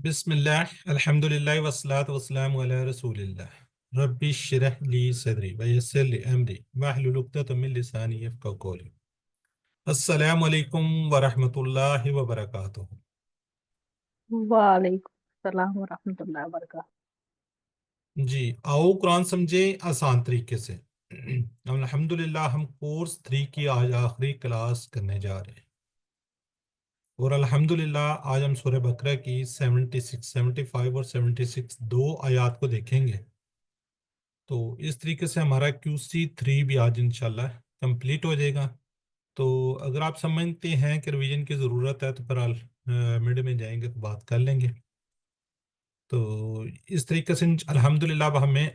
بسم اللہ الحمد للہ والصلاة والسلام علی رسول اللہ ربی اشرح لی صدری ویسر لی امری واحلل عقدۃ من لسانی یفقہوا قولی۔ السلام علیکم ورحمۃ اللہ وبرکاتہ۔ وعلیکم السلام ورحمۃ اللہ وبرکاتہ۔ جی آؤ قرآن سمجھیں آسان طریقے سے۔ الحمدللہ ہم کورس 3 کی آج آخری کلاس کرنے جا رہے ہیں، اور الحمدللہ آج ہم سورہ بقرہ کی 76 75 اور 76 دو آیات کو دیکھیں گے۔ تو اس طریقے سے ہمارا QC3 بھی آج انشاءاللہ کمپلیٹ ہو جائے گا۔ تو اگر آپ سمجھتے ہیں کہ ریویژن کی ضرورت ہے تو پھر مڈ میں جائیں گے تو بات کر لیں گے۔ تو اس طریقے سے الحمدللہ اب ہمیں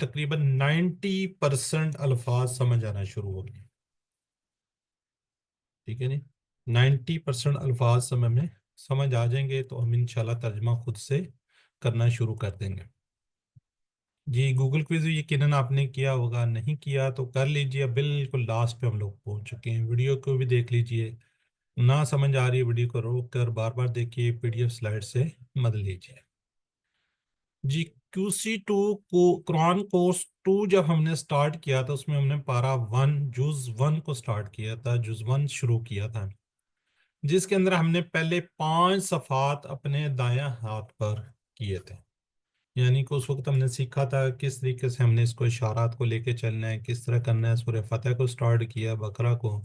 تقریباً 90% الفاظ سمجھ آنا شروع ہو گئے، ٹھیک ہے جی۔ 90% الفاظ سمجھ آ جائیں گے تو ہم انشاءاللہ ترجمہ خود سے کرنا شروع کر دیں گے۔ جی گوگل کوئز یقیناً آپ نے کیا ہوگا، نہیں کیا تو کر لیجئے، بالکل لاسٹ پہ ہم لوگ پہنچ چکے ہیں۔ ویڈیو کو بھی دیکھ لیجئے، نہ سمجھ آ رہی ہے ویڈیو کو روک کر بار بار دیکھیے، PDF سلائڈ سے مد لیجئے۔ جی QC2 کو قرآن کورس 2 جب ہم نے سٹارٹ کیا تھا، اس میں ہم نے پارہ 1 جز 1 کو سٹارٹ کیا تھا، جز 1 شروع کیا تھا، جس کے اندر ہم نے پہلے 5 صفحات اپنے دائیں ہاتھ پر کیے تھے۔ یعنی کہ اس وقت ہم نے سیکھا تھا کس طریقے سے ہم نے اس کو اشارات کو لے کے چلنا ہے، کس طرح کرنا ہے۔ سورہ فتح کو سٹارٹ کیا، بقرہ کو،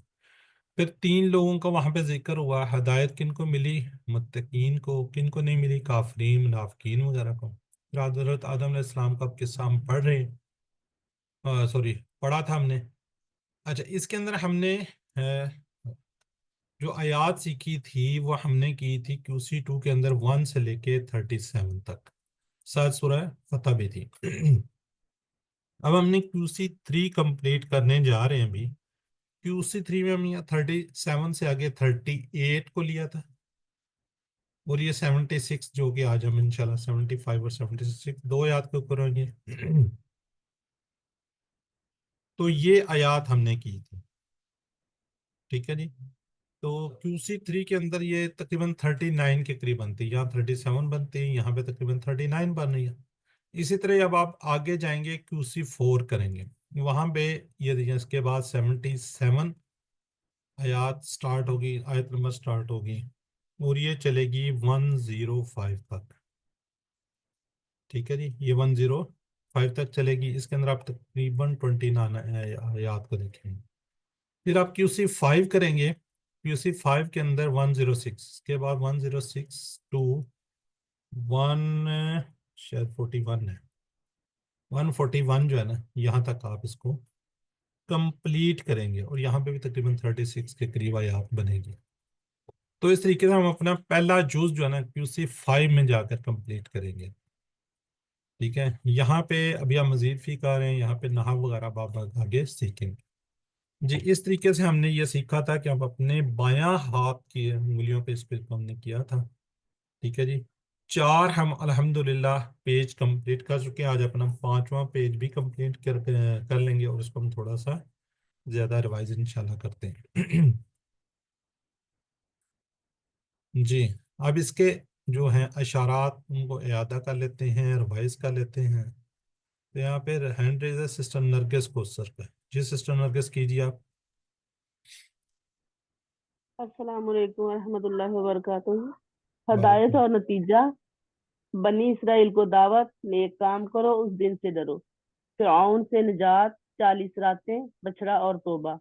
پھر 3 لوگوں کا وہاں پہ ذکر ہوا، ہدایت کن کو ملی، متقین کو، کن کو نہیں ملی، کافرین، منافقین وغیرہ کو۔ پھر حضرت آدم علیہ السلام کا قصہ ہم پڑھ رہے ہیں، سوری پڑھا تھا ہم نے۔ اچھا اس کے اندر ہم نے جو آیات سیکھی تھی وہ ہم نے کی تھی QC2 کے اندر 1 سے لے کے 37 تک، ساتھ سورہ فتح بھی تھی۔ اب ہم نے QC3 کمپلیٹ کرنے جا رہے ہیں ابھی۔ QC3 میں ہم یہ 37 سے آگے 38 کو لیا تھا، اور یہ 76 جو کہ آج ہم انشاءاللہ 75 اور 76 دو آیات کے اوپر ہوں گے۔ تو یہ آیات ہم نے کی تھی، ٹھیک ہے جی۔ تو QC3 کے اندر یہ تقریباً 39 کے قریب بنتی، یہاں 37 بنتی، یہاں پہ تقریباً 39 بن رہی ہے۔ اسی طرح اب آپ آگے جائیں گے QC4 کریں گے، وہاں پہ یہ اس کے بعد 77 آیات سٹارٹ ہوگی، آیت نمبر سٹارٹ ہوگی، اور یہ چلے گی 105 تک، ٹھیک ہے جی۔ یہ 105 تک چلے گی، اس کے اندر آپ تقریباً 29 آیات کو دیکھیں گے۔ پھر آپ QC5 کریں گے، QC5 کے اندر 106 کے بعد 106 to 1 شاید 41 ہے، 141 جو ہے نا، یہاں تک آپ اس کو کمپلیٹ کریں گے، اور یہاں پہ بھی تقریباً 36 کے قریب آیات بنے گی۔ تو اس طریقے سے ہم اپنا پہلا جز جو ہے نا QC5 میں جا کر کمپلیٹ کریں گے، ٹھیک ہے۔ یہاں پہ ابھی ہم مزید فی کر رہے ہیں، یہاں پہ نحو وغیرہ آپ آگے سیکھیں گے۔ جی اس طریقے سے ہم نے یہ سیکھا تھا کہ ہم اپنے بایاں ہاتھ کی انگلیوں پہ اس پہ ہم نے کیا تھا، ٹھیک ہے جی۔ 4 ہم الحمدللہ پیج کمپلیٹ کر چکے ہیں، آج اپنا 5واں پیج بھی کمپلیٹ کر لیں گے، اور اس کو ہم تھوڑا سا زیادہ ریوائز انشاءاللہ کرتے ہیں۔ جی اب اس کے جو ہیں اشارات ان کو اعادہ کر لیتے ہیں، ریوائز کر لیتے ہیں۔ تو یہاں پہ ہینڈ ریز ہے سسٹر نرگس کو سر پہ، جی سسٹر نرگس کیجیے آپ۔ السلام علیکم ورحمۃ اللہ وبرکاتہ۔ ہدایت وعلیکم۔ اور نتیجہ، بنی اسرائیل کو دعوت، نیک کام کرو، اس دن سے ڈرو، فرعون سے نجات، 40 راتیں، بچڑا اور توبہ،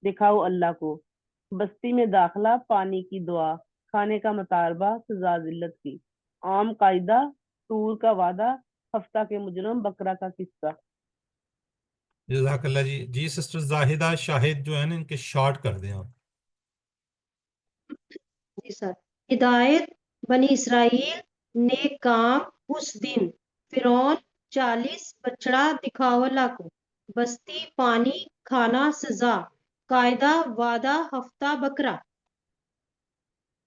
دکھاؤ اللہ کو، بستی میں داخلہ، پانی کی دعا، کھانے کا مطالبہ، سزا ذلت کی، عام قاعدہ، طور کا وعدہ، ہفتہ کے مجرم، بکرا کا قصہ۔ جزاک اللہ جی۔ جی سسٹر زاہدہ شاہد جو ہے نا، ان کے شارٹ کر دیں آپ۔ جی سر۔ ہدایت، بنی اسرائیل، نیک کام، اس دن، فرعون، 40 بچڑا، دکھاؤ اللہ کو، بستی، پانی، کھانا، سزا، قاعدہ، وعدہ، ہفتہ، بکرا۔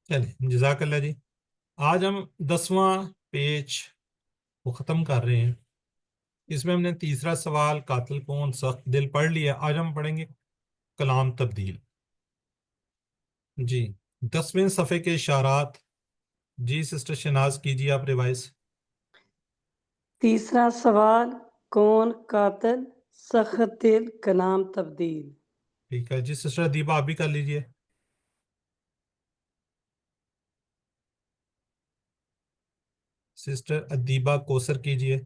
چلیں جزاک اللہ جی۔ آج ہم 10واں پیج کو ختم کر رہے ہیں۔ اس میں ہم نے تیسرا سوال، قاتل کون، سخت دل، پڑھ لیا۔ آج ہم پڑھیں گے کلام تبدیل۔ جی 10ویں صفحے کے اشارات جی سسٹر شناز کیجیے آپ ریوائز. تیسرا سوال کون قاتل سخت دل کلام تبدیل. ٹھیک ہے جی سسٹر ادیبہ آپ بھی کر لیجیے. سسٹر ادیبہ کوثر کیجیے.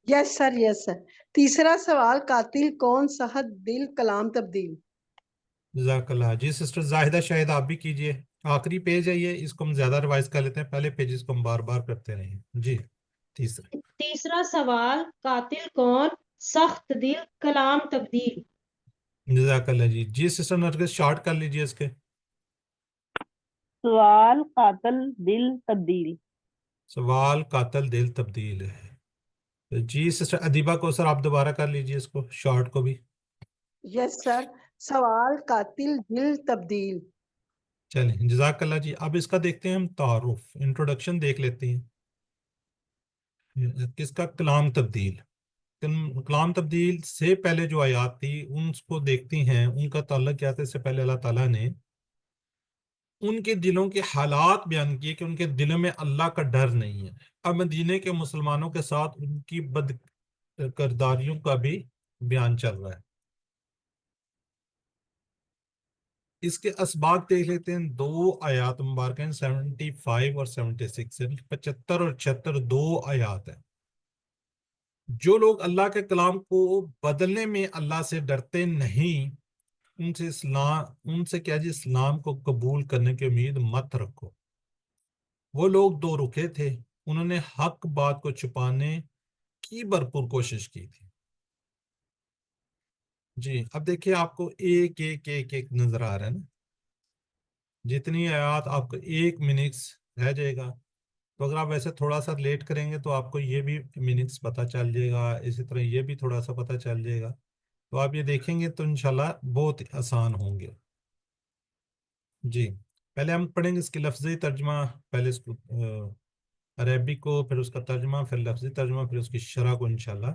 یس سر یس سر. تیسرا سوال قاتل کون سخت دل کلام تبدیل. جزاک اللہ. جی سسٹر زاہدہ شاہد آپ بھی کیجیے. آخری پیج ہے یہ، اس کو ہم زیادہ ریوائز کر لیتے ہیں، پہلے پیجز کو ہم بار بار کرتے رہیں. جی تیسرا. تیسرا سوال قاتل کون سخت دل کلام تبدیل. جزاک اللہ جی. جی سسٹر نرگس شارٹ کر لیجیے اس کے. سوال قاتل دل تبدیل. سوال قاتل دل تبدیل ہے. جی سسٹر ادیبہ کو سر آپ دوبارہ کر لیجیے اس کو شارٹ کو بھی. یس سر. سوال قاتل دل تبدیل. چلیں جزاک اللہ جی. اب اس کا دیکھتے ہیں ہم تعارف، انٹروڈکشن دیکھ لیتے ہیں. کس کا؟ کلام تبدیل. کلام تبدیل سے پہلے جو آیات تھی ان کو دیکھتی ہیں، ان کا تعلق کیا تھا. اس سے پہلے اللہ تعالیٰ نے ان کے دلوں کے حالات بیان کیے کہ ان کے دلوں میں اللہ کا ڈر نہیں ہے. اب مدینے کے مسلمانوں کے ساتھ ان کی بد کرداریوں کا بھی بیان چل رہا ہے. اس کے اسباق دیکھ لیتے ہیں. دو آیات مبارک ہیں 75 اور 76، 75 اور 76 دو آیات ہیں. جو لوگ اللہ کے کلام کو بدلنے میں اللہ سے ڈرتے نہیں، ان سے کیا جی اسلام کو قبول کرنے کی امید مت رکھو. وہ لوگ دو رکے تھے، انہوں نے حق بات کو چھپانے کی بھرپور کوشش کی تھی. جی اب دیکھیے آپ کو ایک ایک ایک ایک نظر آ رہا ہے نا. جتنی آیات آپ کو ایک منٹس رہ جائے گا، تو اگر آپ ویسے تھوڑا سا لیٹ کریں گے تو آپ کو یہ بھی منٹس پتہ چل جائے گا، اسی طرح یہ بھی تھوڑا سا پتہ چل جائے گا. تو آپ یہ دیکھیں گے تو انشاءاللہ بہت آسان ہوں گے. جی پہلے ہم پڑھیں گے اس کی لفظی ترجمہ، پہلے اس کو عربی کو، پھر اس کا ترجمہ، پھر لفظی ترجمہ، پھر اس کی شرح کو انشاءاللہ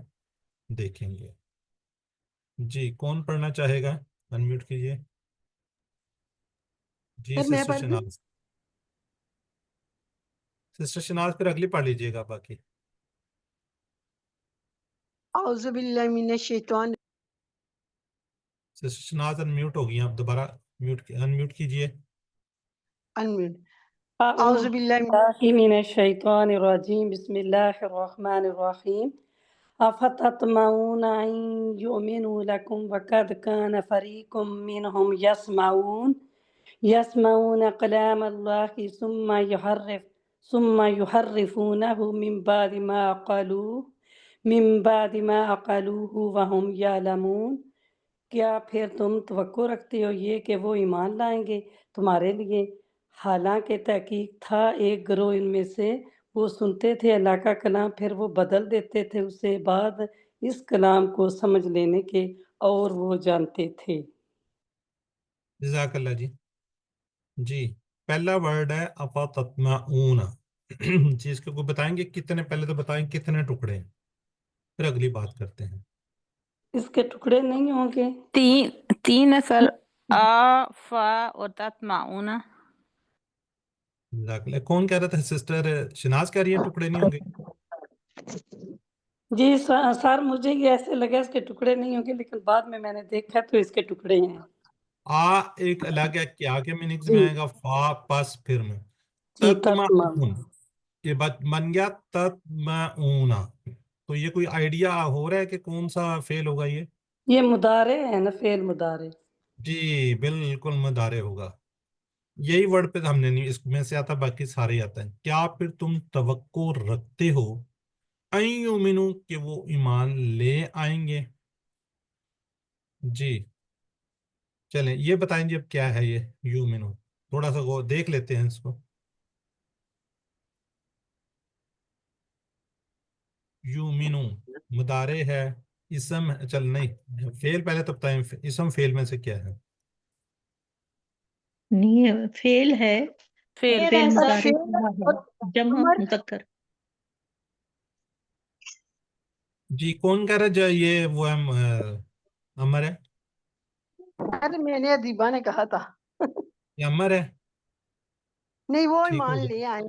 دیکھیں گے. جی کون پڑھنا چاہے گا؟ انمیوٹ کیجیے. جی سر میں سسٹر پڑھ دوں. شناز. سسٹر شناز پھر اگلی پڑھ لیجیے گا باقی. اعوذ باللہ من الشیطان. سسٹر شناز انمیوٹ ہو گئی ہیں، آپ دوبارہ انمیوٹ کیجیے. انمیوٹ. اعوذ اعوذ باللہ من باللہ من الشیطان الرجیم بسم اللہ الرحمن الرحیم. افتطمعون ان یؤمنوا لکم وقد کان فریق منهم یسمعون کلام اللہ ثم یحرفونہ من بعد ما عقلوه وهم یعلمون. کیا پھر تم توقع رکھتے ہو یہ کہ وہ ایمان لائیں گے تمہارے لیے، حالانکہ تحقیق تھا ایک گروہ ان میں سے وہ سنتے تھے اللہ کا کلام، پھر وہ بدل دیتے تھے اسے بعد اس کلام کو سمجھ لینے کے، اور وہ جانتے تھے. جزاک اللہ جی. جی پہلا ورڈ ہے افتطمعون. جی اس کو بتائیں گے کتنے، پہلے تو بتائیں کتنے ٹکڑے ہیں، پھر اگلی بات کرتے ہیں. اس کے ٹکڑے نہیں ہوں گے. تین سر، آ فا اور تطمعون. جزاک اللہ. کون کہہ رہا تھا؟ سسٹر شناز کہہ رہی ہیں ٹکڑے نہیں ہوں گے. جی سر مجھے یہ ایسے لگا اس کے ٹکڑے نہیں ہوں گے، لیکن بعد میں نے دیکھا تو اس کے ٹکڑے ہیں. آ ایک الگ ہے، کیا کے میننگز میں جی آئے گا، فا پس پھر میں جی تطمعون. یہ بات بن گیا تطمعون. تو یہ کوئی آئیڈیا ہو رہا ہے کہ کون سا فعل ہوگا یہ؟ یہ مضارع ہے نا، فعل مضارع. جی بالکل مضارع ہوگا. یہی ورڈ پہ ہم نے نہیں، اس میں سے آتا، باقی سارے ہی آتا ہے. کیا پھر تم توقع رکھتے ہو ان یؤمنوا کہ وہ ایمان لے آئیں گے؟ جی چلیں یہ بتائیں جی اب کیا ہے یہ یؤمنوا، تھوڑا سا دیکھ لیتے ہیں اس کو. یؤمنوا مضارع ہے، اسم چل نہیں، فعل پہلے تو بتائیں اسم فعل میں سے کیا ہے؟ نہیں فیل ہے، فعل فیل ہے سر. مضارع ہے، جمع مذکر. جی کون کہہ رہا ہے جو یہ وہ امر ہے؟ ارے میں نے ادیبہ نے کہا تھا. یہ امر ہے؟ نہیں وہ ٹھیک ہو ایمان گیا. لے آئیں.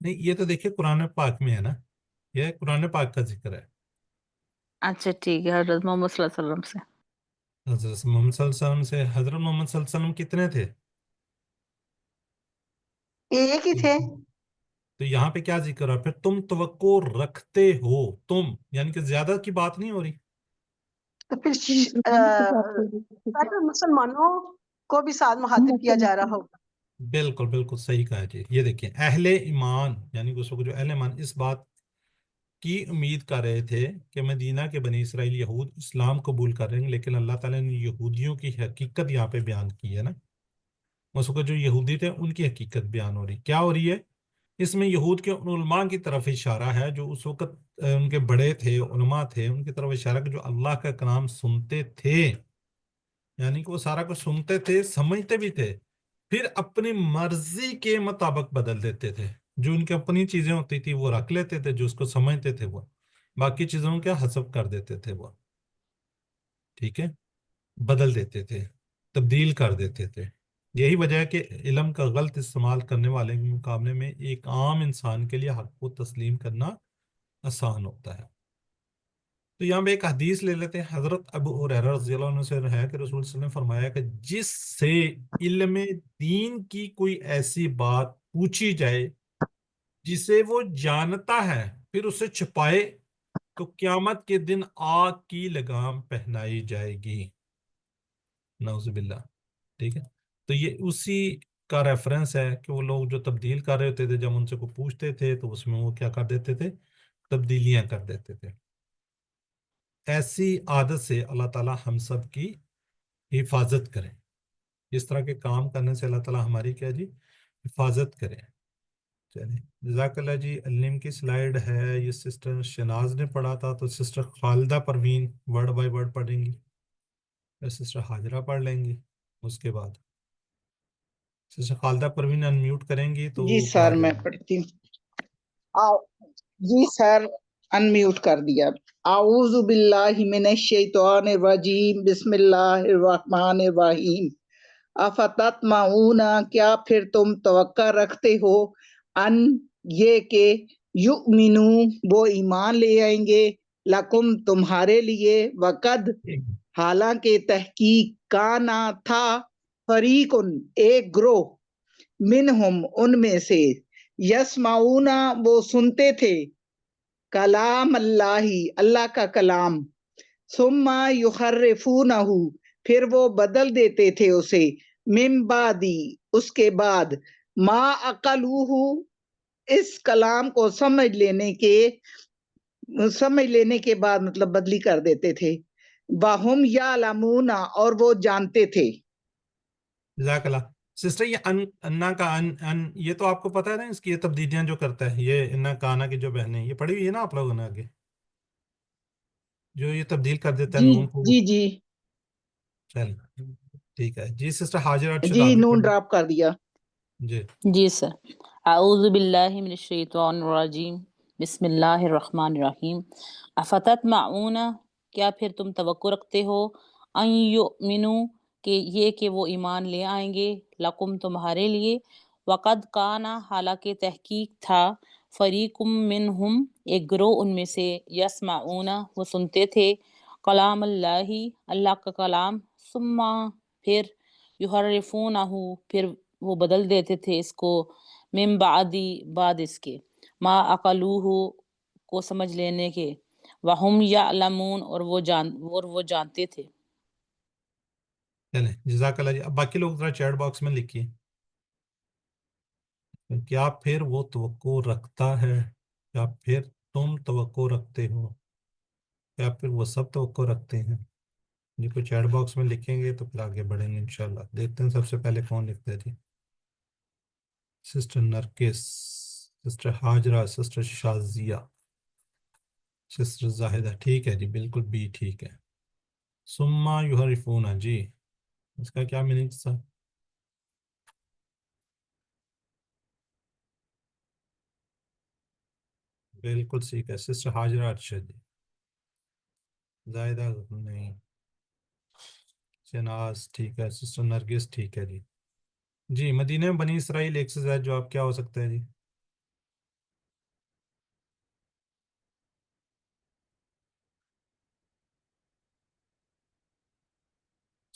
نہیں یہ تو دیکھیے قرآن پاک میں ہے نا، یہ قرآن پاک کا ذکر ہے. اچھا ٹھیک ہے، حضرت محمد صلی اللہ علیہ وسلم سے. حضرت محمد صلی اللہ علیہ وسلم سے. حضرت محمد صلی اللہ علیہ وسلم کتنے تھے؟ ایک ہی تھے. تو یہاں پہ کیا ذکر ہے؟ پھر تم توقع رکھتے ہو، تم یعنی کہ زیادہ کی بات نہیں ہو رہی. تو پھر مسلمانوں کی بات ہو رہی ہے. سارے مسلمانوں کو بھی ساتھ مخاطب کیا جا رہا ہوگا. بالکل بالکل صحیح کہا جی. یہ دیکھیں اہل ایمان یعنی کہ اس وقت جو اہل ایمان اس بات کی امید کر رہے تھے کہ مدینہ کے بنی اسرائیل یہود اسلام قبول کر رہے ہیں، لیکن اللہ تعالیٰ نے یہودیوں کی حقیقت یہاں پہ بیان کی ہے نا. اس وقت جو یہودی تھے ان کی حقیقت بیان ہو رہی. کیا ہو رہی ہے اس میں؟ یہود کے ان علماء کی طرف اشارہ ہے جو اس وقت ان کے بڑے تھے، علماء تھے، ان کی طرف اشارہ کہ جو اللہ کا کلام سنتے تھے، یعنی کہ وہ سارا کچھ سنتے تھے، سمجھتے بھی تھے، پھر اپنی مرضی کے مطابق بدل دیتے تھے. جو ان کی اپنی چیزیں ہوتی تھی وہ رکھ لیتے تھے، جو اس کو سمجھتے تھے وہ باقی چیزوں کا حذف کر دیتے تھے وہ. ٹھیک ہے، بدل دیتے تھے، تبدیل کر دیتے تھے. یہی وجہ ہے کہ علم کا غلط استعمال کرنے والے کے مقابلے میں ایک عام انسان کے لیے حق کو تسلیم کرنا آسان ہوتا ہے. تو یہاں پہ ایک حدیث لے لیتے ہیں. حضرت ابو ہریرہ رضی اللہ عنہ سے ہے کہ رسول صلی اللہ علیہ وسلم نے فرمایا کہ جس سے علم دین کی کوئی ایسی بات پوچھی جائے جسے وہ جانتا ہے پھر اسے چھپائے تو قیامت کے دن آگ کی لگام پہنائی جائے گی. نعوذ باللہ. ٹھیک ہے، تو یہ اسی کا ریفرنس ہے کہ وہ لوگ جو تبدیل کر رہے ہوتے تھے جب ان سے کو پوچھتے تھے تو اس میں وہ کیا کر دیتے تھے؟ تبدیلیاں کر دیتے تھے. ایسی عادت سے اللہ تعالیٰ ہم سب کی حفاظت کریں. اس طرح کے کام کرنے سے اللہ تعالیٰ ہماری کیا جی حفاظت کریں. چلیں جزاک اللہ جی. علم کی سلائیڈ ہے، یہ سسٹر شناز نے پڑھا تھا، تو sister Khalida Parveen word by word پڑھیں گی، پھر سسٹر حاجرہ پڑھ لیں گی. اس کے بعد سسٹر خالدہ پروین انمیوٹ کریں گی تو جی پڑھا سر میں جائے گا. پڑھتی ہوں. جی سر انمیوٹ کر دیا. اعوذ باللہ من الشیطان الرجیم، بسم اللہ الرحمن الرحیم. افتطمعون، کیا پھر تم توقع رکھتے ہو، ان یہ کہ یؤمنو وہ ایمان لے آئیں گے، لکم تمہارے لیے، وقد حالانکہ تحقیق کانا تھا، فریقن ایک گروہ، منہم ان میں سے، یسمعون وہ سنتے تھے، کلام اللہ اللہ کا کلام، ثم یحرفونہ پھر وہ بدل دیتے تھے اسے، من بعدی اس کے بعد، ما عقلوہ اس کلام کو سمجھ لینے کے بعد مطلب بدلی کر دیتے تھے، وَهُمْ يَعْلَمُونَ اور وہ جانتے تھے. جزاک اللہ. سسٹر یہ انا کا ان یہ تو آپ کو پتہ ہے نا، اس کی یہ تبدیلیاں جو کرتا ہے یہ انا کانا کی جو بہنیں یہ پڑھی ہوئی ہے نا آپ لوگوں نے آگے، جو یہ تبدیل کر دیتا ہے جی نون کو. جی جی چل ٹھیک ہے جی. سسٹر حاجرہ ارشد جی آپ بھی نون پڑھ لیں. ڈراپ کر دیا. جی جی سر. اعوذ باللہ من الشیطان الرجیم، بسم اللہ الرحمن الرحیم. افتطمعون کیا پھر تم توقع رکھتے ہو، ان یؤمنو کہ وہ ایمان لے آئیں گے، لکم تمہارے لیے، وقد کانا حالانکہ تحقیق تھا، فریقم منہم ایک گروہ ان میں سے، یسمعون وہ سنتے تھے، کلام اللہ اللہ کا کلام، ثم پھر، یحرفونہ پھر وہ بدل دیتے تھے اس کو، من بعد اس کے، ما عقلوہ کو سمجھ لینے کے، وہم یعلمون اور وہ جانتے تھے. چلیں جزاک اللہ جی. اب باقی لوگ ذرا چیٹ باکس میں لکھیے کیا پھر وہ توقع رکھتا ہے، کیا پھر تم توقع رکھتے ہو، کیا پھر وہ سب توقع رکھتے ہیں. جی کوئی چیٹ باکس میں لکھیں گے تو پھر آگے بڑھیں گے انشاءاللہ. دیکھتے ہیں سب سے پہلے کون لکھتا ہے جی. Sister Nargis, sister Hajra, sister Shazia, sister Zahida. ٹھیک ہے جی بالکل بھی ٹھیک ہے. سما یحرفون جی اس کا کیا میننگ تھا؟ بالکل ٹھیک ہے. سسٹر حاجرہ ارشد جی. زاہدہ نہیں. شناز ٹھیک ہے. سسٹر نرگس ٹھیک ہے جی. جی مدینہ میں بنی اسرائیل ایک سے زائد جواب کیا ہو سکتا ہے جی؟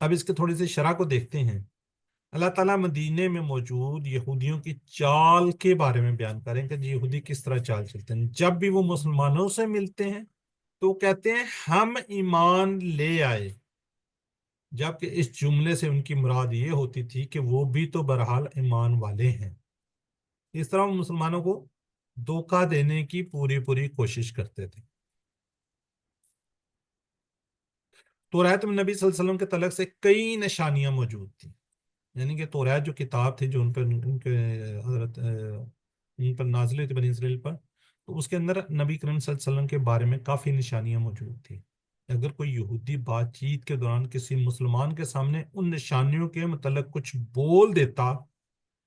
اب اس کے تھوڑی سی شرح کو دیکھتے ہیں. اللہ تعالیٰ مدینے میں موجود یہودیوں کی چال کے بارے میں بیان کریں کہ یہودی کس طرح چال چلتے ہیں. جب بھی وہ مسلمانوں سے ملتے ہیں تو کہتے ہیں ہم ایمان لے آئے، جبکہ اس جملے سے ان کی مراد یہ ہوتی تھی کہ وہ بھی تو بہرحال ایمان والے ہیں. اس طرح وہ مسلمانوں کو دھوکہ دینے کی پوری کوشش کرتے تھے. توریت میں نبی صلی اللہ علیہ وسلم کے تعلق سے کئی نشانیاں موجود تھیں. یعنی کہ توریت جو کتاب تھی جو ان کے حضرت ان پر نازل ہوئی تھی بنی اسرائیل پر، تو اس کے اندر نبی کریم صلی اللہ علیہ وسلم کے بارے میں کافی نشانیاں موجود تھیں. اگر کوئی یہودی بات چیت کے دوران کسی مسلمان کے سامنے ان نشانیوں کے متعلق کچھ بول دیتا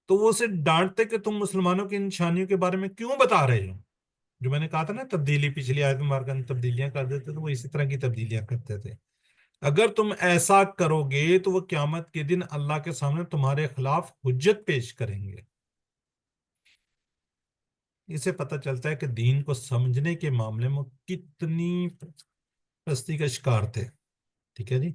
تو وہ اسے ڈانٹتے کہ تم مسلمانوں کی نشانیوں کے بارے میں کیوں بتا رہے ہو. جو میں نے کہا تھا نا تبدیلی، پچھلی آیت مبارکہ میں تبدیلیاں کر دیتے تو وہ اسی طرح کی تبدیلیاں کرتے تھے. اگر تم ایسا کرو گے تو وہ قیامت کے دن اللہ کے سامنے تمہارے خلاف حجت پیش کریں گے. اسے پتہ چلتا ہے کہ دین کو سمجھنے کے معاملے میں کتنی پستی کا شکار تھے. ٹھیک ہے جی.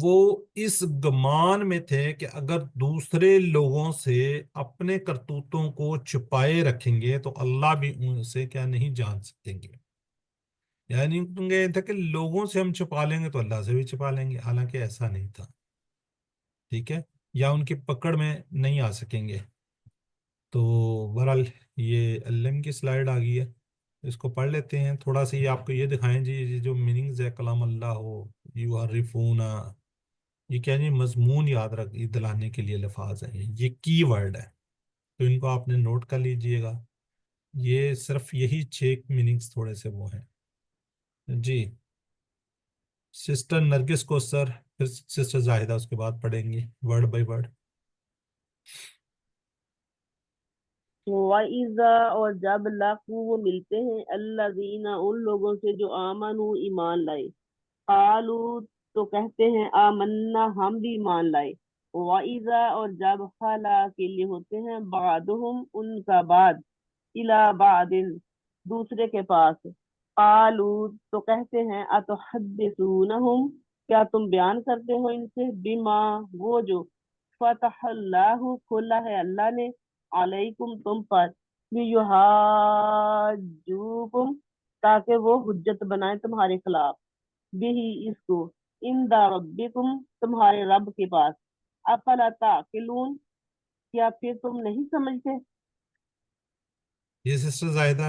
وہ اس گمان میں تھے کہ اگر دوسرے لوگوں سے اپنے کرتوتوں کو چھپائے رکھیں گے تو اللہ بھی ان سے کیا نہیں جان سکیں گے. یعنی یہ تھا کہ لوگوں سے ہم چھپا لیں گے تو اللہ سے بھی چھپا لیں گے، حالانکہ ایسا نہیں تھا. ٹھیک ہے، یا ان کی پکڑ میں نہیں آ سکیں گے. تو بہرحال یہ علم کی سلائیڈ آ گئی ہے، اس کو پڑھ لیتے ہیں تھوڑا سا. یہ آپ کو یہ دکھائیں جی، یہ جو میننگز ہے کلام اللہ ہو، یو حرفون، یہ کیا جی مضمون یاد رکھ دلانے کے لیے الفاظ ہیں، یہ کی ورڈ ہے تو ان کو آپ نے نوٹ کر لیجئے گا. یہ صرف یہی 6 میننگز تھوڑے سے وہ ہیں جی. سسٹر نرگس کو سر، پھر سسٹر زاہدہ اس کے بعد پڑھیں گی ورڈ بائی ورڈ. وَإِذَا اور جب لَقُوا وہ ملتے ہیں الَّذِينَ ان لوگوں سے جو آمنوا ایمان لائے، قالوا تو کہتے ہیں آمنا ہم بھی ایمان لائے. وَإِذَا اور جب خلا کے لیے ہوتے ہیں بعضهم ان کا بعد، إِلَى بعض دوسرے کے پاس، قالوا تو کہتے ہیں اتحدثونہم کیا تم بیان کرتے ہو ان سے، بما وہ جو فتح اللہ کھولا ہے اللہ نے، علیکم تم پر، لیحاجوکم تاکہ وہ حجت بنائیں تمہارے خلاف، بھی اس کو، عند ربکم تمہارے رب کے پاس، افلا تعقلون کیا پھر تم نہیں سمجھتے. یہ سسٹر زاہدہ.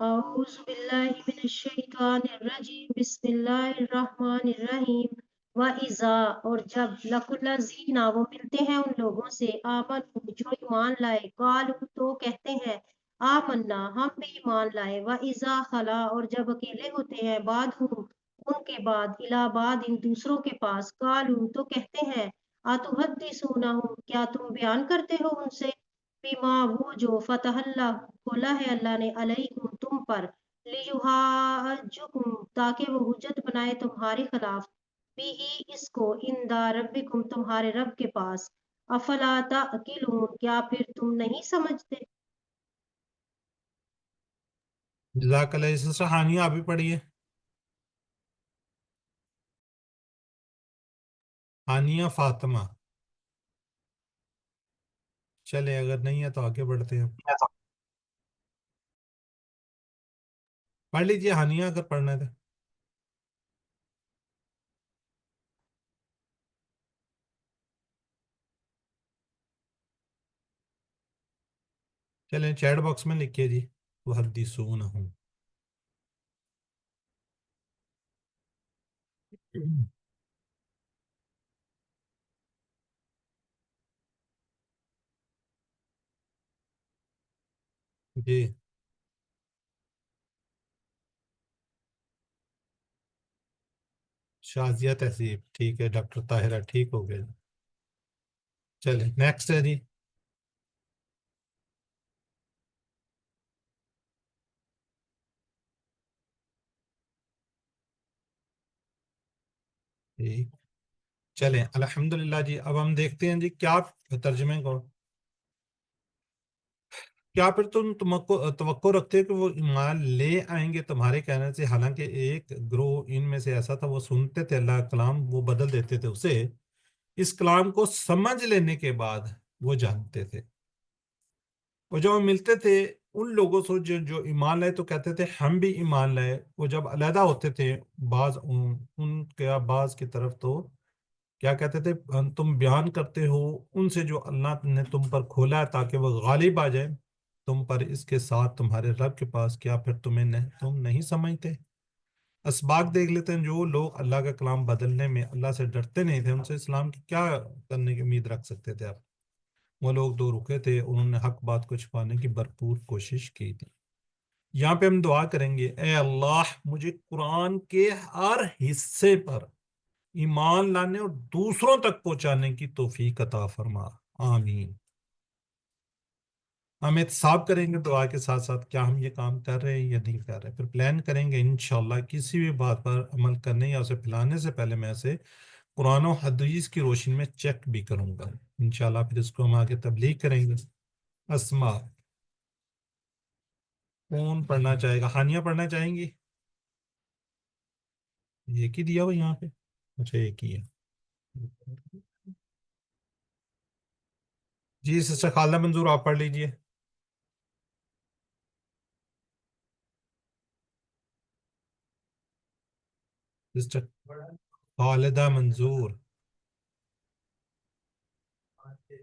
اعوذ باللہ من الشیطان الرجیم بسم اللہ الرحمن الرحیم. وَإِذَا اور جب لَقُوا الَّذِينَ وہ ملتے ہیں ان لوگوں سے آمنوا جو ایمان لائے، قالوا تو کہتے ہیں آمنا ہم بھی ایمان لائے. وَإِذَا خلا اور جب اکیلے ہوتے ہیں بعضهم ان کے بعد، الی بعض ان دوسروں کے پاس، قالوا تو کہتے ہیں اتحدثونہم کیا تم بیان کرتے ہو ان سے، بما وہ جو فتح اللہ کھولا ہے اللہ نے، علیکم تم پر، لیحاجکم تاکہ وہ حجت بنائے تمہارے خلاف، بھی اس کو، عند ربکم تمہارے رب کے پاس، افلا تعقلون کیا پھر تم نہیں سمجھتے. جزاک اللہ. سسٹر ہانیہ آپ بھی پڑھیے. ہانیہ فاطمہ. چلے اگر نہیں ہے تو آگے بڑھتے ہیں. پڑھ لیجیے ہانیہ اگر پڑھنا ہے تو. چلیں چیٹ باکس میں لکھیے جی وحدثونہم. جی شازیہ تہذیب ٹھیک ہے. ڈاکٹر طاہرہ ٹھیک ہو گیا. چلیں نیکسٹ ہے جی. ٹھیک. چلیں الحمدللہ جی. اب ہم دیکھتے ہیں جی کیا ترجمے کو. کیا پھر تم توقع رکھتے ہو کہ وہ ایمان لے آئیں گے تمہارے کہنے سے؟ حالانکہ ایک گروہ ان میں سے ایسا تھا، وہ سنتے تھے اللہ کا کلام، وہ بدل دیتے تھے اسے، اس کلام کو سمجھ لینے کے بعد وہ جانتے تھے، اور جب وہ ملتے تھے ان لوگوں سے جو ایمان لائے تو کہتے تھے ہم بھی ایمان لائے، وہ جب علیحدہ ہوتے تھے بعض ان کے بعض کی طرف تو کیا کہتے تھے، تم بیان کرتے ہو ان سے جو اللہ نے تم پر کھولا ہے تاکہ وہ غالب آ جائے تم پر، اس کے ساتھ تمہارے رب کے پاس، کیا پھر تم نہیں سمجھتے؟ اسباق دیکھ لیتے ہیں، جو لوگ اللہ کا کلام بدلنے میں اللہ سے ڈرتے نہیں تھے، ان سے اسلام کی کیا کرنے کی امید رکھ سکتے تھے آپ؟ وہ لوگ دو رکے تھے، انہوں نے حق بات کو چھپانے کی بھرپور کوشش کی تھی۔ یہاں پہ ہم دعا کریں گے، اے اللہ مجھے قرآن کے ہر حصے پر ایمان لانے اور دوسروں تک پہنچانے کی توفیق عطا فرما، آمین۔ ہم احتساب کریں گے دعا کے ساتھ ساتھ، کیا ہم یہ کام کر رہے ہیں یا نہیں کر رہے، پھر پلان کریں گے انشاءاللہ کسی بھی بات پر عمل کرنے یا اسے پھیلانے سے پہلے میں اسے قرآن و حدیث کی روشنی میں چیک بھی کروں گا انشاءاللہ، پھر اس کو ہم آگے تبلیغ کریں گے۔ اسماء، کون پڑھنا چاہے گا؟ ہانیہ پڑھنا چاہیں گی؟ ایک ہی دیا ہو یہاں پہ، اچھا ایک ہی ہے۔ جی سسٹر خالدہ منظور آپ پڑھ لیجئے۔ سسٹر خالدہ منظور،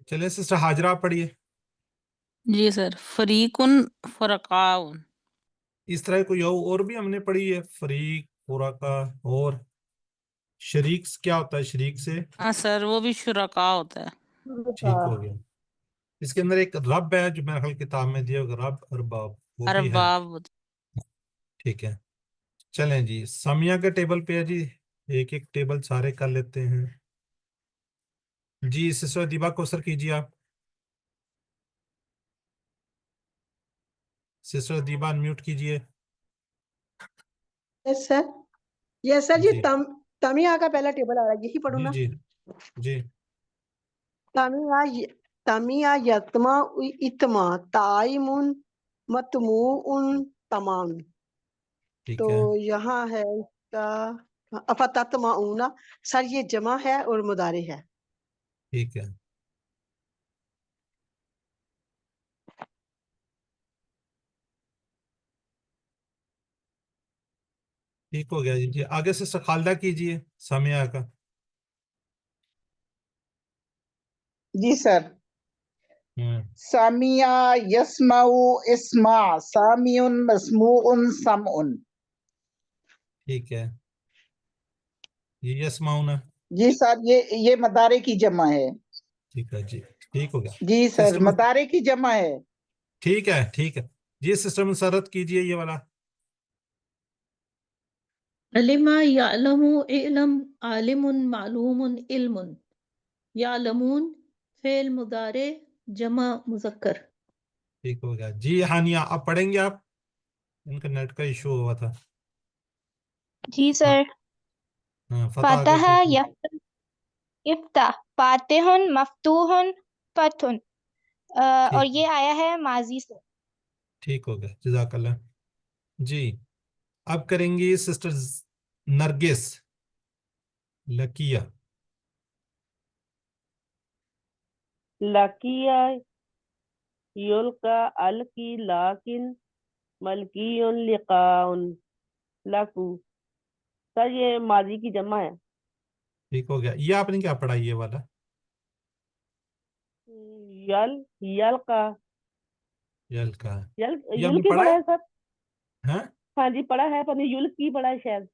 چلے سسٹر حاجرہ آپ پڑھیے۔ جی سر، فریقن فرقاؤن، اس طرح کوئی اور بھی ہم نے پڑھی ہے، فریق، فرقہ، اور شریک کیا ہوتا ہے؟ شریک سے ہاں سر وہ بھی شرکا ہوتا ہے، ٹھیک ہو گیا۔ اس کے اندر ایک رب ہے جو میرے خیال کتاب میں دیا ہوگا، رب ارباب، وہ بھی ہے، ارباب ہوتا ٹھیک ہے۔ چلیں جی، سامیہ کے ٹیبل پہ ہے جی، ایک ایک ٹیبل سارے کر لیتے ہیں۔ جی سسٹر دیبا کوثر کیجیے آپ، سسٹر دیبا انمیوٹ کیجیے۔ یس سر، یس سر جی، جی تمیہ کا پہلا ٹیبل آ رہا ہے، یہی پڑھوں جی نا؟ جی جی تمیہ یتما اتما تائمن متموعن تمام، ٹھیک تو ہے، یہاں ہے اس کا افتتمعون، سر یہ جمع ہے اور مضارع ہے۔ ٹھیک ہے، ٹھیک ہو گیا جی۔ جی آگے سسٹر خالدہ کیجیے سامیہ کا۔ جی سر، سامع یسمع اسمع، سامع مسموع سمع۔ ٹھیک ہے، یہ یسمعون، جی سر، یہ مدارے کی جمع ہے۔ ٹھیک ہے جی، ٹھیک ہو گیا جی سر، سسٹر مدارے کی جمع ہے۔ ٹھیک ہے ٹھیک ہے جی، سسٹر مسرت کیجیے یہ والا۔ علم یعلم علم، عالم معلوم علم، یعلمون فعل مضارع جمع مذکر۔ ٹھیک ہو گیا جی۔ ہانیہ آپ پڑھیں گے؟ آپ ان کا نیٹ کا ایشو ہوا تھا۔ جی ہاں سر، ہاں، فتح آگے فتح کیجیے۔ یفتح، فاتح مفتوح فتح، اور ٹھیک ہے، یہ آیا ہے ماضی سے۔ ٹھیک ہو گیا، جزاک اللہ۔ جی اب کریں گی سسٹر نرگس لکیہ۔ لکیہ یلقا الکی لاکن ملکی لقاء لکو، سر یہ ماضی کی جمع ہے۔ ٹھیک ہو گیا، یہ آپ نے کیا پڑھا یہ والا؟ یلقا یل کا، یہ ہم نے یلکی پڑھا پڑھا ہے؟ ہے سر؟ ہاں ہاں جی پڑھا ہے، پر یلکی پڑھا ہے شاید۔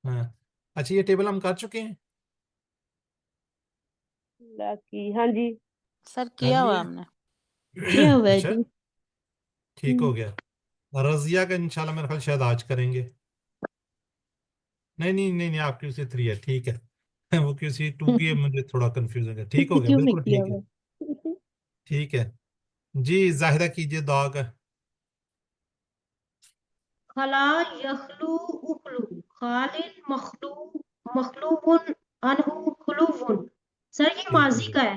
ہاں، اچھا یہ ٹیبل ہم کر چکے ہیں، لکی، ہاں جی سر کر کیا ہوا لیا؟ ہم نے۔ کیا ہوا ہے اچھا جی؟ ٹھیک ہو گیا۔ رضیہ کا انشاءاللہ میرے خیال شاید آج کریں گے، نہیں نہیں نہیں نہیں، آپ QC 3 ہے، ٹھیک ہے وہ QC 2 کی ہے، مجھے تھوڑا کنفیوژ ہو گیا، ٹھیک ہو گیا، کیوں میں بالکل کیا ٹھیک ہے، ہوا ہے؟ ٹھیک ہے جی۔ ظاہرہ کیجیے دعا کا۔ خلا یخلو اخلو، خال مخلوق عنہ خلوف، سر یہ ٹھیک ہو ماضی گیا، کا ہے۔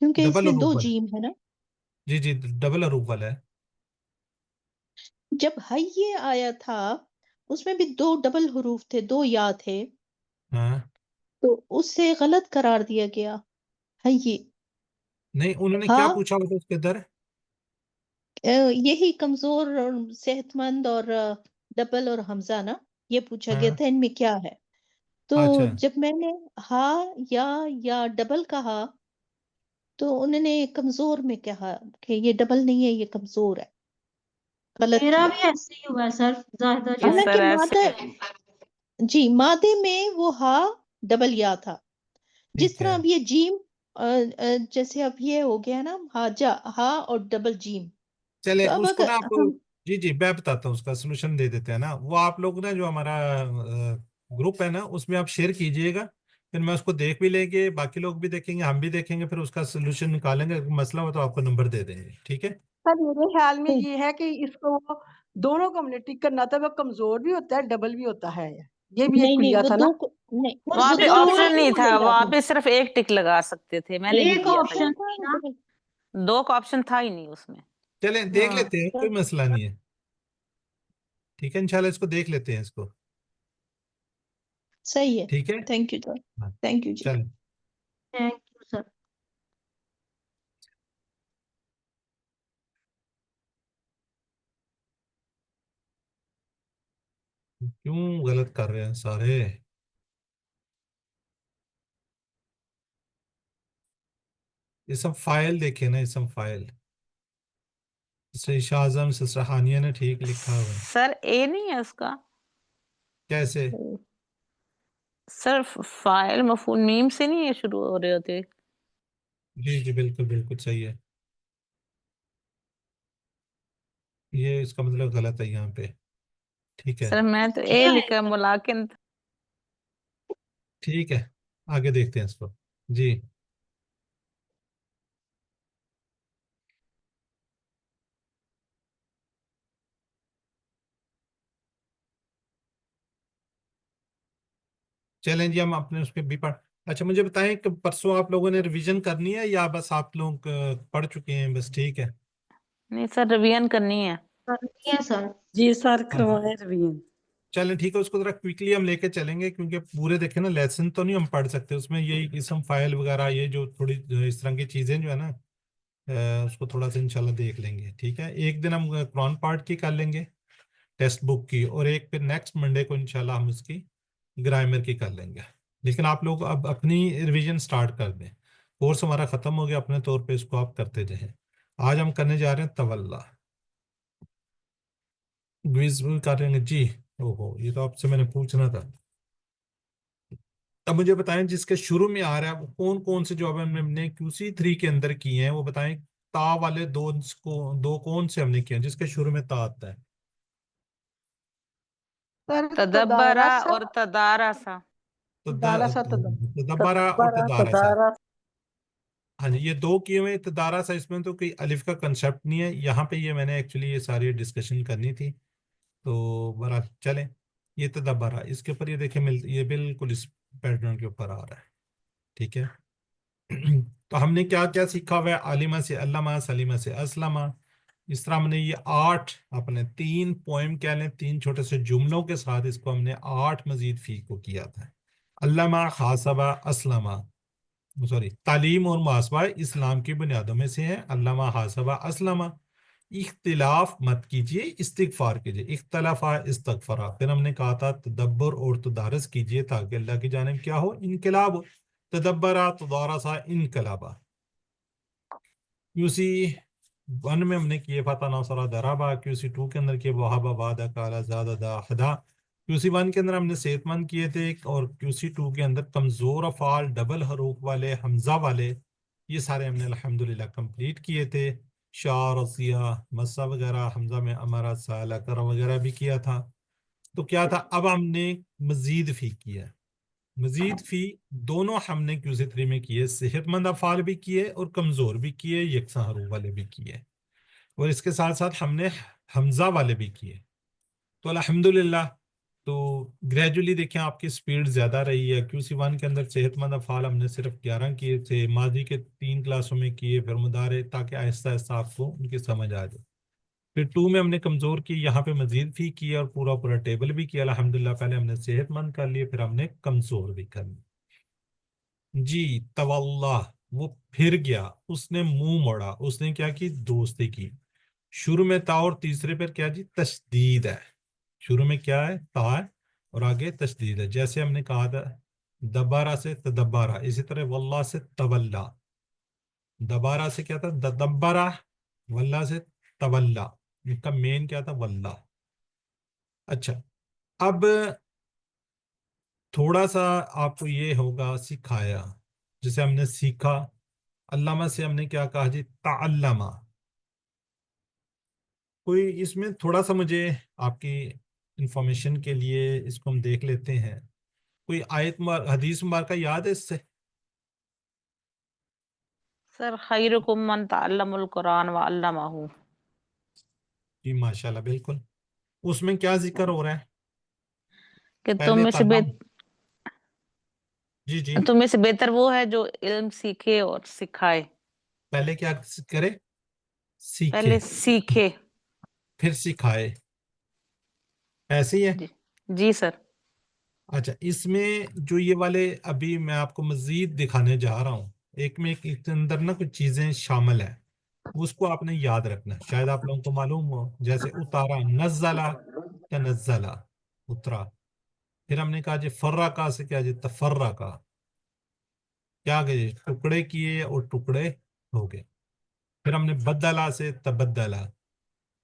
کیونکہ اس ڈبل میں حروف 2 والا جیم ہے نا. جی جی ڈبل حروف والا ہے. جب حی آیا تھا اس میں بھی 2 ڈبل حروف تھے، 2 یا تھے، ہاں تو اس سے غلط قرار دیا گیا حی. نہیں انہوں نے ہاں کیا پوچھا ہوگا اس کے در؟ یہی کمزور اور صحت مند اور ڈبل اور حمزہ نا، یہ پوچھا گیا ہاں تھا ان میں کیا ہے. تو اچھا جب میں نے ہا یا ڈبل کہا تو انہوں نے کمزور میں کہا کہ یہ ڈبل نہیں ہے، یہ کمزور ہے، غلط میرا کیا. بھی ایسے ہی ہوا ہے سر، زاہدہ جی جان. سر حالانکہ ایسے مادہ جی مادے میں وہ ہا ڈبل یا تھا، جس ٹھیک طرح ہے. اب یہ جیم جیسے اب یہ ہو گیا نا ہاجا، ہا اور ڈبل جیم. چلے تو اب اس کو نا اگر آپ ہم جی جی میں بتاتا ہوں، اس کا سلوشن دے دیتے ہیں نا. وہ آپ لوگ نا جو ہمارا گروپ ہے نا اس میں آپ شیئر کیجئے گا، پھر میں اس کو دیکھ بھی لیں گے، باقی لوگ بھی دیکھیں گے، ہم بھی دیکھیں گے، پھر اس کا سلوشن نکالیں گے. اگر مسئلہ ہو تو آپ کو نمبر دے دیں گے. ٹھیک ہے. سر میرے خیال میں ٹھیک. یہ ہے کہ اس کو وہ دونوں کمیونٹی کرنا تھا، وہ کمزور بھی ہوتا ہے ڈبل بھی ہوتا ہے، یہ بھی ایک نہیں کلیا وہ تھا نا. نہیں وہاں وہ پہ دونوں آپشن نہیں تھا، ملے گا. وہاں پہ صرف ایک ٹک لگا سکتے تھے، میں نے بھی ایک کیا تھا آپشن یہ. تھی نا. دو کا آپشن تھا ہی نہیں اس میں. چلیں دیکھ ہاں لیتے ہیں، کوئی مسئلہ نہیں ہے. ٹھیک ہے انشاءاللہ اس کو دیکھ لیتے ہیں اس کو. صحیح ہے. ٹھیک ہے. Thank you sir. ہاں تھینک یو جی. چلیں. Thank you sir. کیوں غلط کر رہے ہیں سارے؟ اسم فائل دیکھیں نا، اسم فائل. سسٹر عائشہ اعظم، سسٹر ہانیہ نے ٹھیک لکھا ہوا ہے. سر اے نہیں ہے اس کا. کیسے؟ سر فاعل مفعول میم سے نہیں یہ شروع ہو رہے ہوتے. جی جی بالکل بالکل صحیح ہے. یہ اس کا مطلب غلط ہے یہاں پہ. ٹھیک ہے. سر میں تو اے کیا ہے لکھا ملاکن. ٹھیک ہے آگے دیکھتے ہیں اس کو. جی چلیں جی ہم اپنے اس پہ بھی پڑھ. اچھا مجھے بتائیں کہ پرسوں آپ لوگوں نے ریویژن کرنی ہے یا بس آپ لوگ پڑھ چکے ہیں بس؟ ٹھیک ہے. نہیں سر ریویژن کرنی ہے. کرنی ہے سر. جی سر ہاں کروائے روین. چلیں ٹھیک ہے، اس کو ذرا کوئکلی ہم لے کے چلیں گے کیونکہ پورے دیکھیں نا لیسن تو نہیں ہم پڑھ سکتے، اس میں یہی اسم فائل وغیرہ یہ جو تھوڑی اس طرح کی چیزیں جو ہے نا اس کو تھوڑا سا انشاءاللہ دیکھ لیں گے. ٹھیک ہے. ایک دن ہم قرآن پارٹ کی کر لیں گے ٹیکسٹ بک کی، اور ایک پھر نیکسٹ منڈے کو انشاءاللہ ہم اس کی گرامر کی کر لیں گے. لیکن آپ لوگ اب اپنی ریویژن سٹارٹ کر دیں، کورس ہمارا ختم ہو گیا، اپنے طور پہ اس کو آپ کرتے جائیں. آج ہم کرنے جا رہے ہیں تولا. گویز کر رہے ہیں جی. اوہو یہ تو آپ سے میں نے پوچھنا تھا. اب مجھے بتائیں جس کے شروع میں آ رہا ہے وہ کون کون سے جو ہم نے QC3 کے اندر کیے ہیں، وہ بتائیں. تا والے دو کون سے ہم نے کیے ہیں جس کے شروع میں تا آتا ہے؟ سر تدبرا اور تدارسا. دارا تدبرا اور تدارسا. ہاں جی یہ دو کیے ہوئے. تدارسا اس میں تو کوئی الف کا کنسیپٹ نہیں ہے یہاں پہ، یہ میں نے ایکچولی یہ ساری ڈسکشن کرنی تھی تو برا چلیں. یہ تدبرا اس کے اوپر یہ دیکھیں یہ بالکل اس پیٹرن کے اوپر آ رہا ہے. ٹھیک ہے. تو ہم نے کیا کیا سیکھا ہوا ہے؟ عالمہ سے علامہ، سلیمہ سے اسلمہ. اس طرح ہم نے یہ 8 اپنے 3 پوئم کہہ لیں، 3 چھوٹے سے جملوں کے ساتھ اس کو ہم نے 8 مزید فی کو کیا تھا. علامہ، حاسبہ، اسلمہ. سوری تعلیم اور محاسبہ اسلام کی بنیادوں میں سے ہے. علامہ، حاسبہ، اسلمہ. اختلاف مت کیجیے، استغفار کیجیے. اختلافا استغفرا. پھر ہم نے کہا تھا تدبر اور تدارس کیجیے تاکہ اللہ کی جانب کیا ہو؟ انقلاب ہو. تدبرا تدارسا انقلابا. QC1 میں ہم نے کیے فتح نصرہ درابا. QC2 کے اندر کیے وہابا وعدہ کالا زادہ دا حدا. QC1 کے اندر ہم نے صحت مند کیے تھے، اور QC2 کے اندر کمزور افعال، ڈبل حروف والے، حمزہ والے، یہ سارے ہم نے الحمدللہ کمپلیٹ کیے تھے. شاہ، رضیہ، مسا وغیرہ، حمزہ میں امارہ، سالہ کرا وغیرہ بھی کیا تھا. تو کیا تھا اب ہم نے مزید فی کیا. مزید فی دونوں ہم نے QC3 میں کیے، صحت مند افعال بھی کیے اور کمزور بھی کیے، یکساں حروف والے بھی کیے، اور اس کے ساتھ ساتھ ہم نے حمزہ والے بھی کیے. تو الحمدللہ تو گریجولی دیکھیں آپ کی سپیڈ زیادہ رہی ہے. QC1 کے اندر صحت مند افعال ہم نے صرف 11 کیے تھے، ماضی کے 3 کلاسوں میں کیے، پھر مضارع، تاکہ آہستہ آہستہ آپ کو ان کی سمجھ آ جائے. پھر 2 میں ہم نے کمزور کی، یہاں پہ مزید بھی کیا اور پورا پورا ٹیبل بھی کیا الحمدللہ. پہلے ہم نے صحت مند کر لیے، پھر ہم نے کمزور بھی کر لیے. جی تولا، وہ پھر گیا، اس نے منہ موڑا. اس نے کیا کی؟ دوستی کی. شروع میں تا اور تیسرے پر کیا جی؟ تشدید ہے. شروع میں کیا ہے؟ تا ہے اور آگے تشدید ہے. جیسے ہم نے کہا تھا دبارہ سے تدبارہ، اسی طرح واللہ سے تولا. دبارہ سے کیا تھا؟ تدبرہ، واللہ سے تولا. ان کا مین کیا تھا؟ واللہ. اچھا، اب تھوڑا سا آپ کو یہ ہوگا سکھایا، جسے ہم نے سیکھا. علامہ سے ہم نے کیا کہا جی؟ تعلمہ. کوئی اس میں تھوڑا سا مجھے آپ کی انفارمیشن کے لیے اس کو ہم دیکھ لیتے ہیں. کوئی آیت حدیث مبارکہ یاد ہے اس سے؟ سر خیرکم من تعلم القرآن وعلمہ. جی ماشاءاللہ، بالکل. اس میں کیا ذکر ہو رہا ہے؟ کہ پہلے تعلم. جی تم میں سے بہتر وہ ہے جو علم سیکھے اور سکھائے. پہلے کیا کرے؟ سیکھے، پہلے سیکھے. پھر سکھائے. ایسے ہی ہے. جی سر. اچھا، اس میں جو یہ والے ابھی میں آپ کو مزید دکھانے جا رہا ہوں، ایک میں ایک کے اندر نا کچھ چیزیں شامل ہیں، اس کو آپ نے یاد رکھنا. شاید آپ لوگوں کو معلوم ہو. جیسے اتارا، نزلہ یا نزلہ، اترا. پھر ہم نے کہا جی فرقہ سے کیا جی؟ تفرقہ. کیا گئے؟ ٹکڑے کیے اور ٹکڑے ہو گئے. پھر ہم نے بدلا سے تبدلا.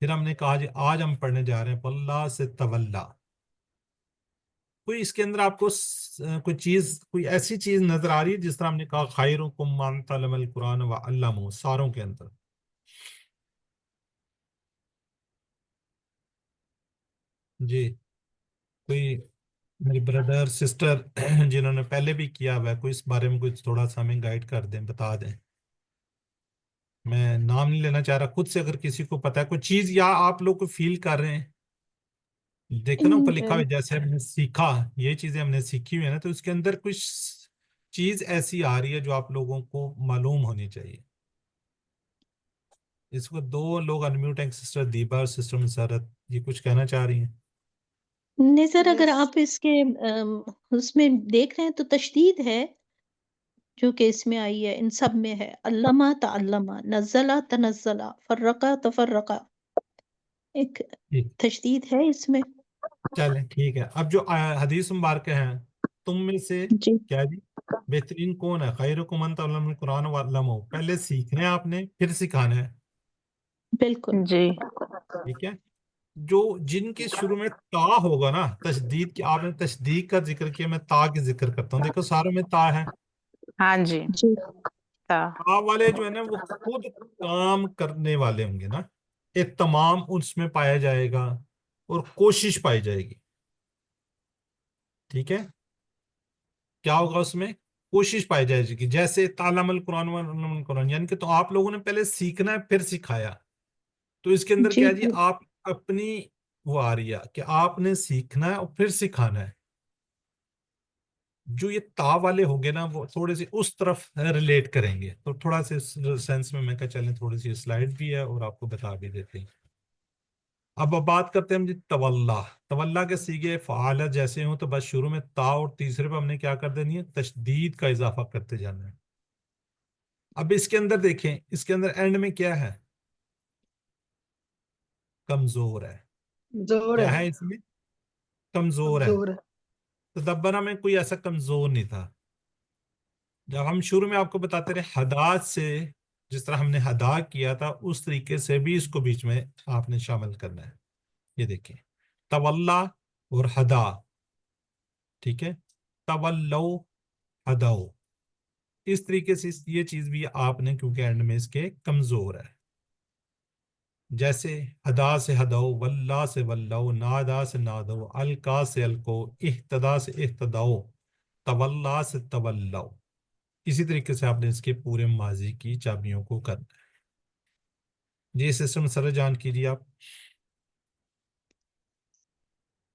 پھر ہم نے کہا جی آج ہم پڑھنے جا رہے ہیں واللہ سے تولا. کوئی اس کے اندر آپ کو کوئی چیز، کوئی ایسی چیز نظر آ رہی ہے؟ جس طرح ہم نے کہا خیرکم من تعلم القرآن وعلمہ، ساروں کے اندر. جی کوئی میری بردر سسٹر جنہوں نے پہلے بھی کیا ہوا ہے، کوئی اس بارے میں کچھ تھوڑا سا ہمیں گائیڈ کر دیں، بتا دیں. میں نام نہیں لینا چاہ رہا، خود سے اگر کسی کو پتا ہے کوئی چیز یا آپ لوگ کو فیل کر رہے ہیں. دیکھو نا اوپر لکھا ہوا ہے جیسے ہم نے سیکھا، یہ چیزیں ہم نے سیکھی ہوئی ہیں نا، تو اس کے اندر کچھ چیز ایسی آ رہی ہے جو آپ لوگوں کو معلوم ہونی چاہیے. اس کو 2 لوگ انمیوٹ ہیں، سسٹر دیبا اور سسٹر مسرت. یہ کچھ کہنا چاہ رہی ہیں؟ نہیں سر، اگر آپ اس کے اس میں دیکھ رہے ہیں تو تشدید ہے جو کہ اس میں آئی ہے، ان سب میں ہے. علامہ تعلمہ، نزلہ تنزلہ، فرقہ تفرقہ، ایک ٹھیک، تشدید ہے اس میں. چلیں ٹھیک ہے. اب جو حدیث مبارکہ ہیں، تم میں سے جی کیا جی بہترین کون ہے؟ خیرکم من تعلم القرآن وعلمہ. پہلے سیکھنا ہے آپ نے، پھر سکھانا ہے. بالکل. جی ٹھیک ہے. جو جن کے شروع میں تا ہوگا نا، تشدید کی، آپ نے تشدید کا ذکر کیا، میں تا کی ذکر کرتا ہوں. دیکھو ساروں میں تا ہے. ہاں جی. جی تا والے جو ہے نا وہ خود کام کرنے والے ہوں گے نا. اہتمام اس میں پایا جائے گا اور کوشش پائی جائے گی. ٹھیک ہے. کیا ہوگا اس میں؟ کوشش پائی جائے گی. جیسے تعلم القرآن وعلم القرآن، یعنی کہ تو آپ لوگوں نے پہلے سیکھنا ہے پھر سکھایا. تو اس کے اندر جی کیا جی؟ جی آپ اپنی وہ آ رہی ہے کہ آپ نے سیکھنا ہے اور پھر سکھانا ہے. جو یہ تا والے ہوں گے نا، وہ تھوڑے سے اس طرف ریلیٹ کریں گے. تو تھوڑا سے سینس میں کہا چلیں تھوڑی سی سلائڈ بھی ہے اور آپ کو بتا بھی دیتے ہیں. اب بات کرتے ہیں ہم جی تولا. تولا کے سیگے فعال جیسے ہوں تو بس شروع میں تا اور تیسرے پہ ہم نے کیا کر دینی ہے؟ تشدید کا اضافہ کرتے جانا ہے. اب اس کے اندر دیکھیں، اس کے اندر اینڈ میں کیا ہے؟ کمزور ہے. زور کیا ہے، ہے اس میں؟ کمزور ہے. کمزور ہے. تدبرہ میں کوئی ایسا کمزور نہیں تھا. جب ہم شروع میں آپ کو بتاتے رہے حدات سے، جس طرح ہم نے ہدا کیا تھا اس طریقے سے بھی اس کو بیچ میں آپ نے شامل کرنا ہے. یہ دیکھیں تولا اور ہدا. ٹھیک ہے. تولو ہداؤ. اس طریقے سے یہ چیز بھی آپ نے، کیونکہ اینڈ میں اس کے کمزور ہے. جیسے ہدا سے ہداؤ، واللہ سے ولو، نادا سے نادو، القا سے الکو، اہتدا سے اہتداؤ، تولا سے تولو. اسی طریقے سے آپ نے اس کے پورے ماضی کی چابیوں کو کرنا ہے. جی سسٹم سر جان کیجیے آپ.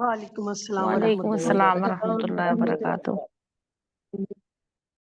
وعلیکم السلام وعلیکم ورحمۃ اللہ السلام وبرکاتہ. ورحمۃ اللہ وبرکاتہ.